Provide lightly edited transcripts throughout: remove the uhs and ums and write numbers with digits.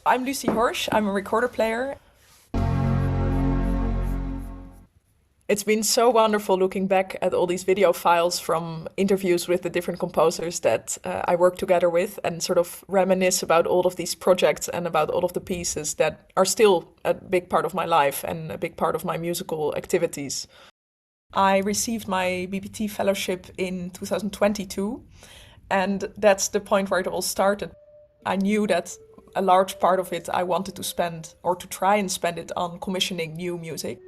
I'm Lucie Horsch. I'm a recorder player. It's been so wonderful looking back at all these video files from interviews with the different composers that I work together with and sort of reminisce about all of these projects and about all of the pieces that are still a big part of my life and a big part of my musical activities. I received my BBT Fellowship in 2022, and that's the point where it all started. I knew that a large part of it I wanted to spend or to try and spend it on commissioning new music.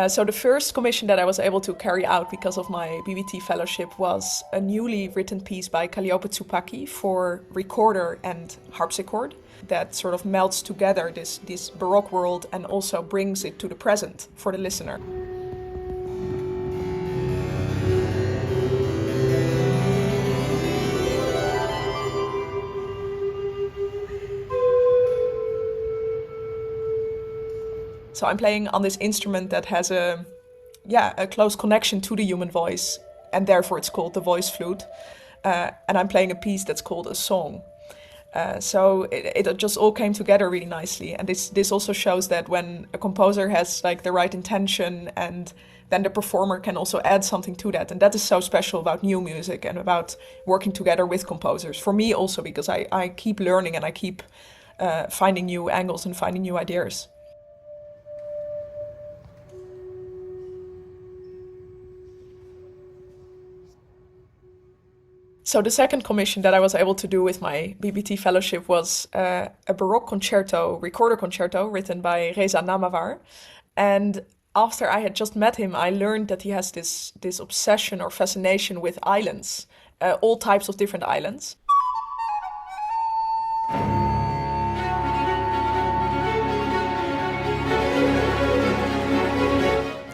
So the first commission that I was able to carry out because of my BBT fellowship was a newly written piece by Calliope Tsupaki for recorder and harpsichord that sort of melts together this Baroque world and also brings it to the present for the listener. So I'm playing on this instrument that has a close connection to the human voice, and therefore it's called the voice flute. And I'm playing a piece that's called a song. So it just all came together really nicely. And this also shows that when a composer has like the right intention, and then the performer can also add something to that. And that is so special about new music and about working together with composers. For me also, because I keep learning and I keep finding new angles and finding new ideas. So the second commission that I was able to do with my BBT fellowship was a Baroque concerto, recorder concerto, written by Reza Namavar. And after I had just met him, I learned that he has this obsession or fascination with islands, all types of different islands.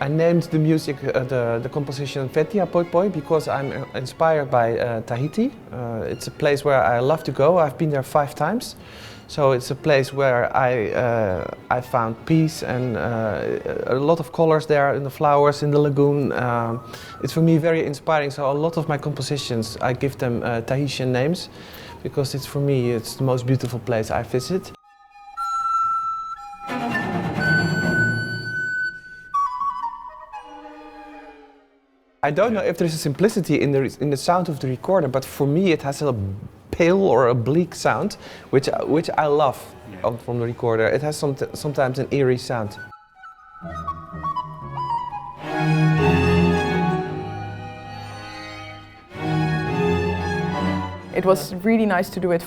I named the music, the composition Vetia Poi Poi because I'm inspired by Tahiti. It's a place where I love to go. I've been there 5 times. So it's a place where I found peace and a lot of colors there in the flowers, in the lagoon. It's for me very inspiring. So a lot of my compositions, I give them Tahitian names because it's for me, it's the most beautiful place I visit. I don't know if there's a simplicity in the sound of the recorder, but for me it has a pale or a bleak sound, which I love from the recorder. It has sometimes an eerie sound. It was really nice to do it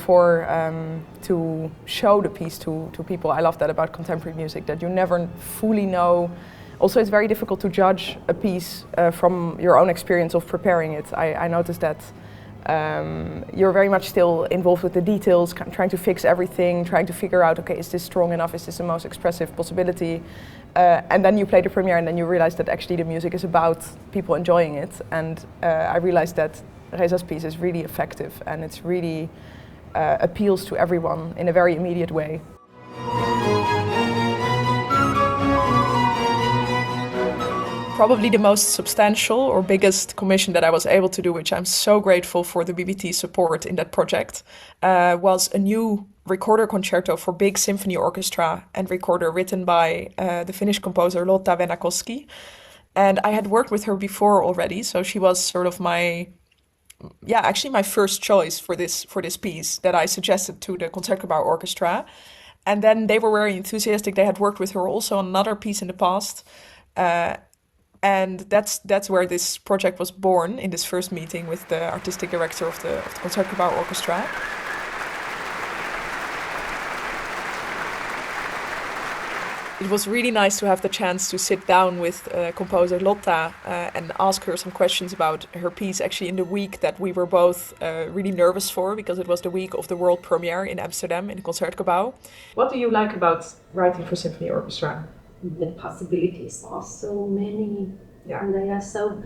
to show the piece to people. I love that about contemporary music, that you never fully know. Also, it's very difficult to judge a piece from your own experience of preparing it. I noticed that you're very much still involved with the details, trying to fix everything, trying to figure out, okay, is this strong enough? Is this the most expressive possibility? And then you play the premiere and then you realize that actually the music is about people enjoying it. And I realized that Reza's piece is really effective and it's really appeals to everyone in a very immediate way. Probably the most substantial or biggest commission that I was able to do, which I'm so grateful for the BBT support in that project, was a new recorder concerto for big symphony orchestra and recorder written by the Finnish composer Lotta Vennakoski. And I had worked with her before already, so she was sort of my first choice for this piece that I suggested to the Concertgebouw Orchestra. And then they were very enthusiastic. They had worked with her also on another piece in the past. And that's where this project was born, in this first meeting with the artistic director of the Concertgebouw Orchestra. It was really nice to have the chance to sit down with composer Lotta and ask her some questions about her piece, actually in the week that we were both really nervous for, because it was the week of the world premiere in Amsterdam in the Concertgebouw. What do you like about writing for symphony orchestra? The possibilities are so many, Yeah. and they are so.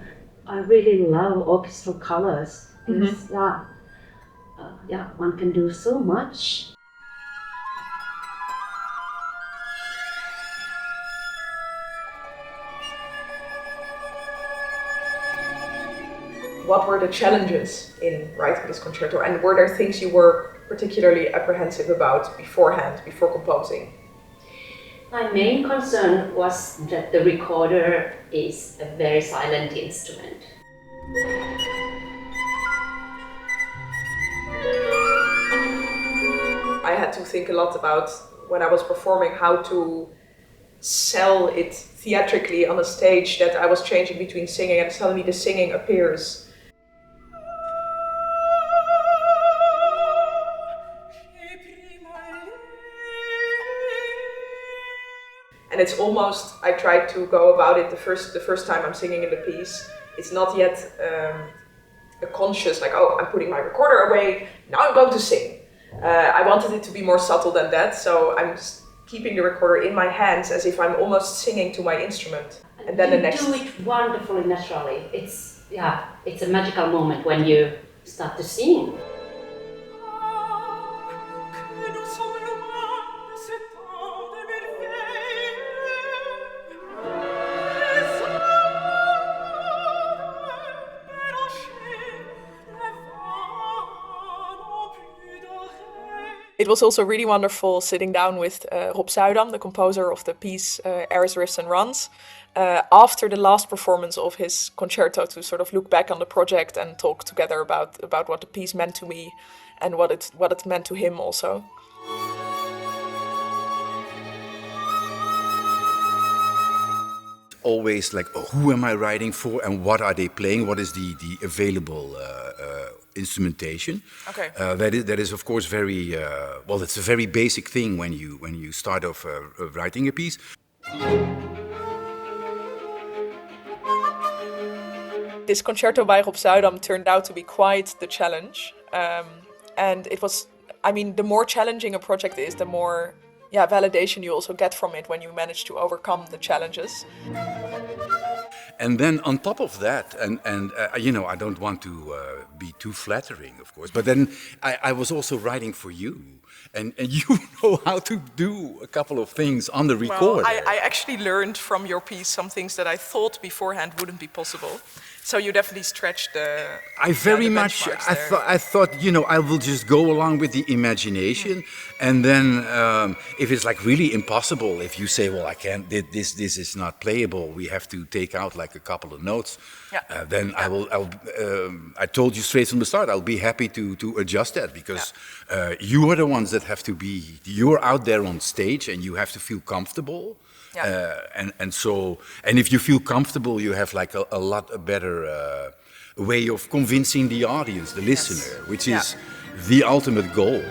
I really love orchestral colors. Because, one can do so much. what were the challenges in writing this concerto, and were there things you were particularly apprehensive about beforehand, before composing? My main concern was that the recorder is a very silent instrument. I had to think a lot about, when I was performing, how to sell it theatrically on a stage, that I was changing between singing and suddenly the singing appears. And it's almost, I tried to go about it the first time I'm singing in the piece. It's not yet a conscious, like, oh, I'm putting my recorder away, now I'm going to sing. I wanted it to be more subtle than that, so I'm keeping the recorder in my hands as if I'm almost singing to my instrument. And then you the next... do it wonderfully naturally. It's a magical moment when you start to sing. It was also really wonderful sitting down with Rob Zuidam, the composer of the piece Airs, Riffs and Runs, after the last performance of his concerto, to sort of look back on the project and talk together about what the piece meant to me and what it meant to him also. Always like, oh, who am I writing for and what are they playing? What is the available instrumentation? Okay. That is of course very well. It's a very basic thing when you start off writing a piece. This concerto by Rob Zuidam turned out to be quite the challenge, and it was. I mean, the more challenging a project is, the more validation you also get from it when you manage to overcome the challenges. And then on top of that, and you know, I don't want to be too flattering, of course, but then I was also writing for you, and you know how to do a couple of things on the recorder. Well, I actually learned from your piece some things that I thought beforehand wouldn't be possible. So you definitely stretched the. I very the much. benchmarks I thought, you know, I will just go along with the imagination, and then if it's like really impossible, if you say, well, I can't. This is not playable. We have to take out like a couple of notes. Yeah. Then I told you straight from the start. I'll be happy to adjust that because you are the ones that have to be. You're out there on stage, and you have to feel comfortable. Yeah. And if you feel comfortable, you have like a lot better way of convincing the audience, the listener, which is the ultimate goal.